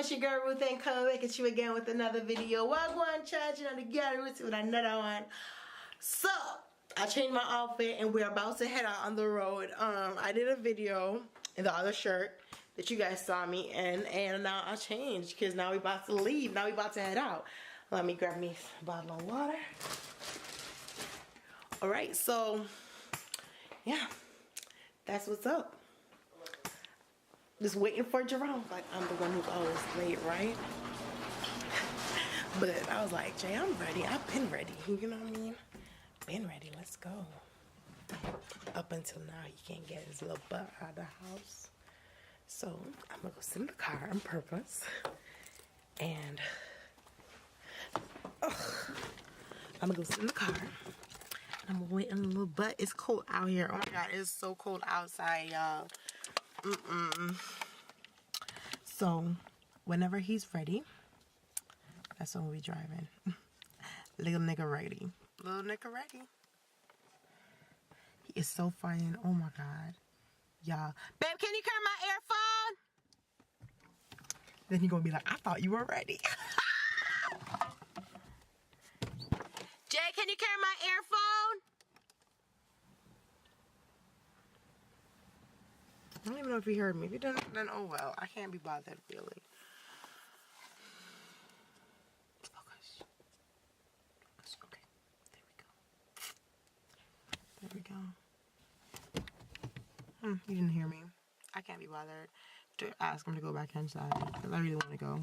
it's your girl Ruth and coming back at you again with another video. Well, go on charging on the gallery with another one. So I changed my outfit and we're about to head out on the road. I did a video in the other shirt that you guys saw me in, and now I changed because now we're about to leave. Now we're about to head out. Let me grab me a bottle of water. Alright, so yeah, that's what's up. Just waiting for Jerome. Like, I'm the one who's always late, right? But I was like, Jay, I'm ready. I've been ready. You know what I mean? Been ready. Let's go. Up until now, he can't get his little butt out of the house. So I'm gonna go sit in the car on purpose. And I'm gonna go sit in the car. I'm gonna wait a little butt. It's cold out here. Oh my god, it's so cold outside, y'all. So whenever he's ready, that's when we'll be driving. Little nigga ready. Little nigga ready. He is so fine. Oh my god. Y'all. Babe, can you carry my earphone? Then he gonna be like, I thought you were ready. Jay, can you carry my earphone? I don't even know if he heard me. If he didn't, then oh well. I can't be bothered, really. Focus. Focus. Okay. There we go. There we go. He didn't hear me. I can't be bothered to ask him to go back inside because I really want to go.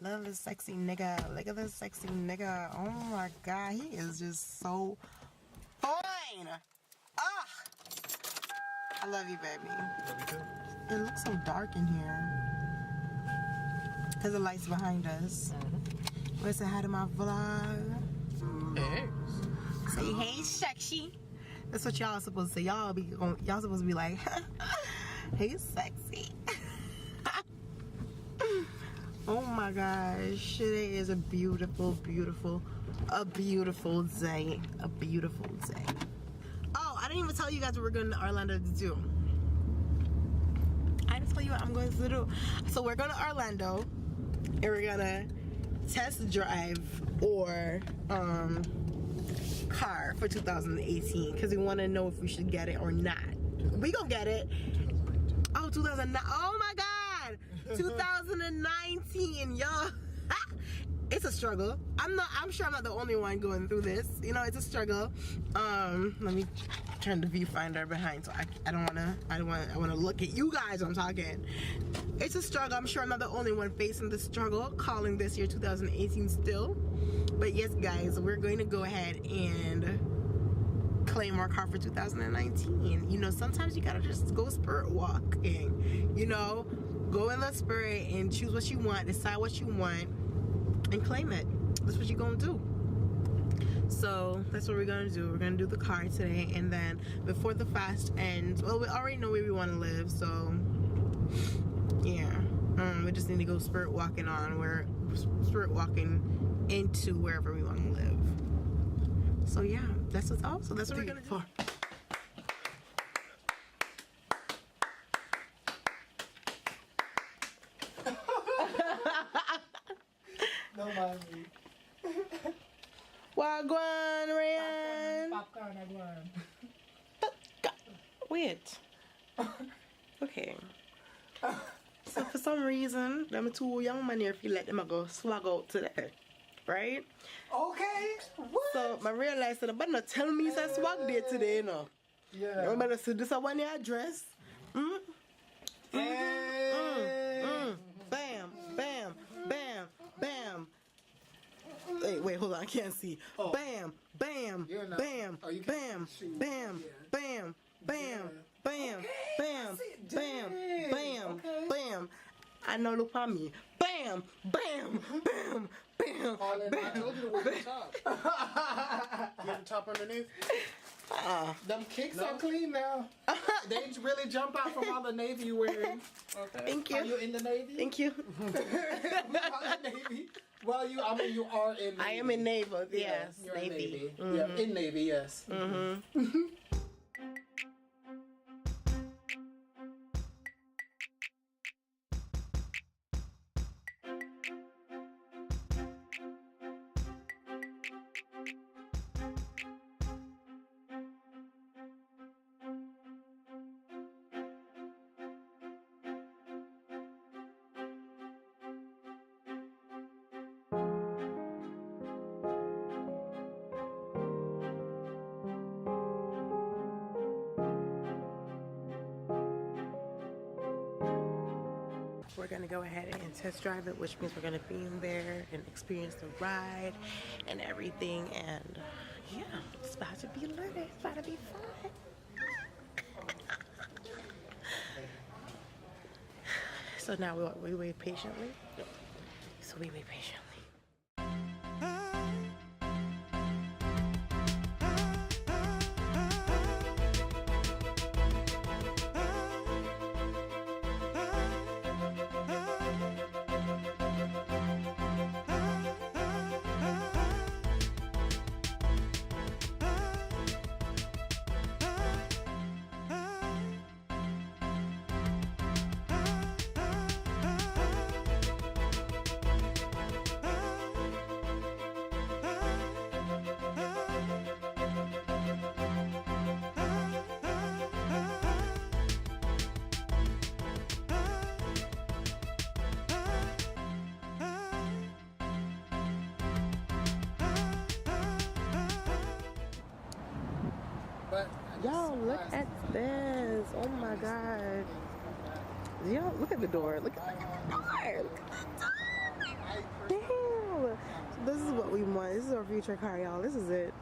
Look at this sexy nigga. Look at this sexy nigga. Oh my god. He is just so fine. Ah! I love you, baby. Love you too. It looks so dark in here. Because the light's behind us. Let's say hi to my vlog. Hey. Say hey, sexy. That's what y'all supposed to say. Y'all supposed to be like, hey, sexy. Oh my gosh. Today is a beautiful, beautiful day. A beautiful day. Oh, I didn't even tell you guys what we're going to Orlando to do. I didn't tell you what I'm going to do. So we're going to Orlando and we're going to test drive or car for 2018 because we want to know if we should get it or not. We gonna get it. Oh, 2009. Oh my god. 2019, y'all. It's a struggle. I'm sure I'm not the only one going through this. You know, it's a struggle. Let me turn the viewfinder behind so I wanna look at you guys when I'm talking. It's a struggle. I'm sure I'm not the only one facing the struggle, calling this year 2018 still. But yes, guys, we're going to go ahead and claim our car for 2019. You know, sometimes you gotta just go spirit walking. You know, go in the spirit and choose what you want, decide what you want, and claim it. That's what you're gonna do. So that's what we're gonna do. We're gonna do the car today, and then before the fast ends, well, we already know where we want to live, so yeah. We just need to go spirit walking into wherever we want to live. So yeah, that's what's up. So that's what we're gonna do. Don't mind me. Wagwan, Ryan. Popcorn, Wagwan. Wait. Okay. So for some reason, them two young men here feel like them go swag out today. Right? Okay. What? So I realized that I better not tell me it's a swag day today, you know. Yeah. I better say this is one your address. Bam, bam, bam, bam. Wait, hold on, I can't see. Oh. Bam, bam, bam, bam, bam, bam, bam, bam, bam, bam, bam, bam. I know, look at me. Bam, bam, bam, bam. Harlan, I told you to wear the top. You have the top underneath? Them kicks are clean now. They really jump out from all the navy you're wearing. Okay. Thank you. Are you in the navy? Thank you. Navy. Well, you are in Navy. I am in naval, yes. You're Navy. in Navy. Yeah, in Navy, yes. we're gonna go ahead and test drive it, which means we're gonna be in there and experience the ride and everything. And yeah, it's about to be lit. It's about to be fun. So now we wait patiently. So we wait patiently. Y'all, look at this. Oh my god. Y'all, look at the door. Look at the door. Look at the door. Damn. This is what we want. This is our future car, y'all. This is it.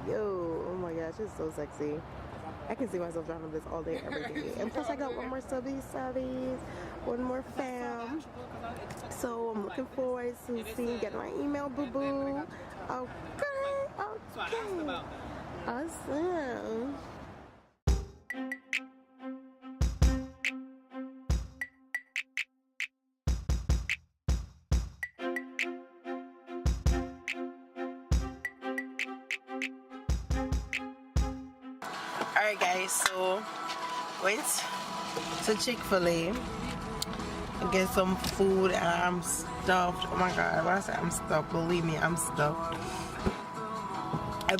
Yo. Oh my gosh, it's so sexy. I can see myself driving this all day, every day. And plus I got one more subbies, one more fam. So I'm looking forward to getting my email, boo-boo. Okay. Awesome. Alright guys, so went to Chick-fil-A and get some food and I'm stuffed. Oh my god, when I say I'm stuffed, believe me, I'm stuffed.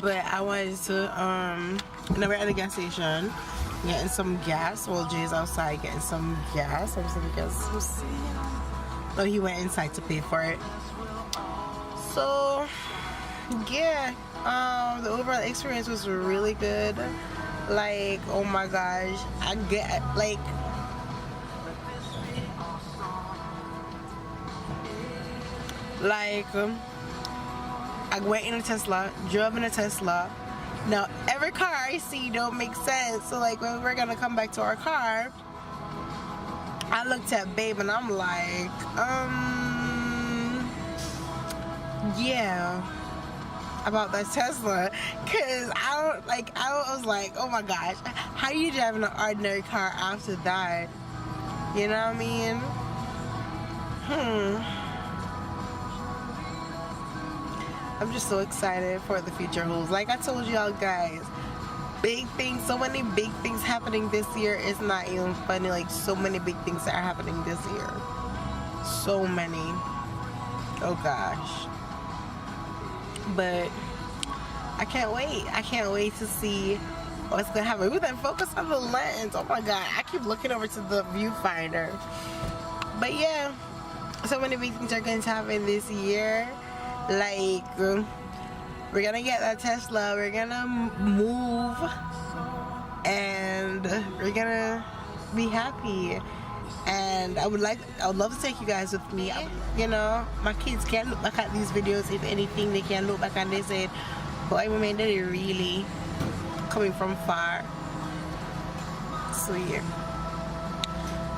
But I wanted to we're at the gas station getting some gas. Well, Jay's outside getting some gas. So he went inside to pay for it. So yeah, the overall experience was really good. Like, oh my gosh, I get like I went in a Tesla, drove in a Tesla. Now every car I see don't make sense. So like when we're gonna come back to our car, I looked at Babe and I'm like, yeah, about that Tesla, cause I was like, oh my gosh, how you driving an ordinary car after that? You know what I mean? I'm just so excited for the future holds. Like I told y'all guys, big things, so many big things happening this year. It's not even funny. Like so many big things that are happening this year. So many. Oh gosh. But I can't wait. I can't wait to see what's gonna happen. We then focus on the lens. Oh my god. I keep looking over to the viewfinder. But yeah, so many big things are going to happen this year. Like we're gonna get that Tesla, we're gonna move, and we're gonna be happy. And I would love to take you guys with me. You know, my kids can't look back at these videos. If anything, they can look back and they said, boy, my man did it really coming from far. So yeah.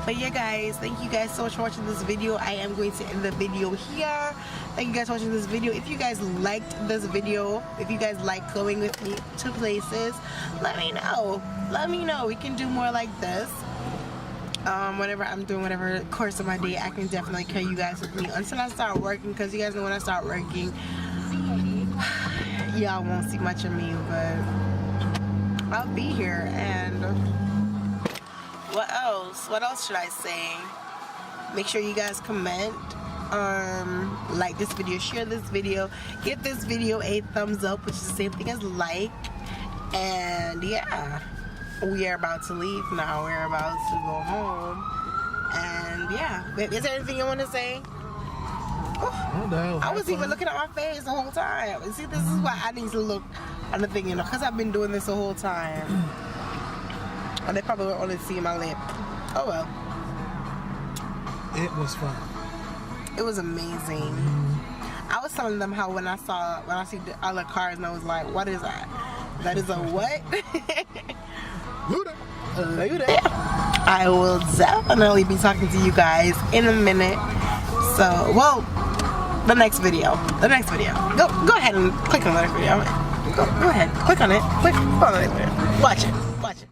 But yeah guys, thank you guys so much for watching this video. I am going to end the video here. Thank you guys for watching this video. If you guys liked this video, if you guys like going with me to places, let me know. Let me know. We can do more like this. Whenever I'm doing whatever course of my day, I can definitely carry you guys with me until I start working, because you guys know when I start working, y'all won't see much of me, but I'll be here. And what else should I say? Make sure you guys comment, like this video, share this video, give this video a thumbs up, which is the same thing as like. And yeah, we are about to leave now. We're about to go home. And yeah, is there anything you want to say? Oh, I was even looking at my face the whole time. See, this is why I need to look on the thing, you know, because I've been doing this the whole time. Or they probably were only seeing my lip. Oh well. It was fun. It was amazing. I was telling them how when I see the other cars and I was like, what is that? That is a what? Luda. I will definitely be talking to you guys in a minute. So, well, the next video. Go ahead and click on the next video. Go ahead. Click on it. Click on the next video. Watch it.